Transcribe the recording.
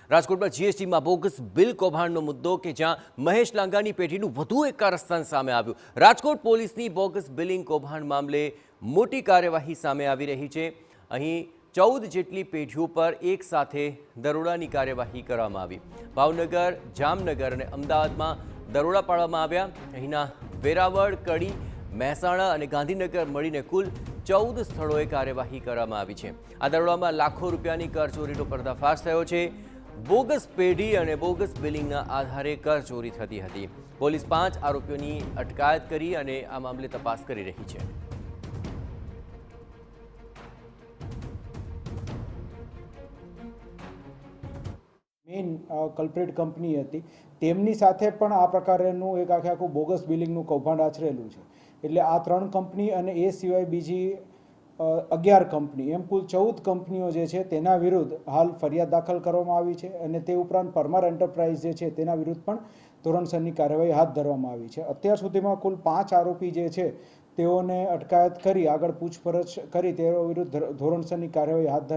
રાજકોટમાં જીએસટીમાં bogus bill કૌભાંડનો મુદ્દો કે જ્યાં મહેશ લાંગાની પેઢીનું વધુ એક કારસ્તાન સામે આવ્યું। રાજકોટ પોલીસની બોગસ બિલિંગ કૌભાંડ મામલે મોટી કાર્યવાહી સામે આવી રહી છે। અહીં 14 જેટલી પેઢીઓ પર એક સાથે દરોડાની કાર્યવાહી કરવામાં આવી। ભાવનગર, જામનગર અને અમદાવાદમાં દરોડા પાડવામાં આવ્યા। અહીંના વેરાવળ, કડી, મહેસાણા અને ગાંધીનગર મળીને કુલ 14 સ્થળોએ કાર્યવાહી કરવામાં આવી છે। આ દરોડામાં લાખો રૂપિયાની કરચોરીનો પર્દાફાશ થયો છે। બોગસ પેઢી અને બોગસ બિલિંગના આધારે કરચોરી થતી હતી। પોલીસ 5 આરોપીઓની અટકાયત કરી અને આ મામલે તપાસ કરી રહી છે। મેઇન કલ્પ્રિટ કંપની હતી તેમની સાથે પણ આ પ્રકારનું એક આખું બોગસ બિલિંગનું કૌભાંડ આચરેલું છે। એટલે આ 3 કંપની અને એ સિવાય બીજી 11 કંપની એમ કુલ 14 કંપનીઓ જે છે તેના વિરુદ્ધ હાલ ફરિયાદ દાખલ કરવામાં આવી છે અને તે ઉપરાંત પરમાર એન્ટરપ્રાઇઝ જે છે તેના વિરુદ્ધ પણ ધોરણસરની કાર્યવાહી હાથ ધરવામાં આવી છે। અત્યાર સુધીમાં કુલ 5 આરોપી જે છે તેઓને અટકાયત કરી આગળ પૂછપરછ કરી તેઓ વિરુદ્ધ ધોરણસરની કાર્યવાહી હાથ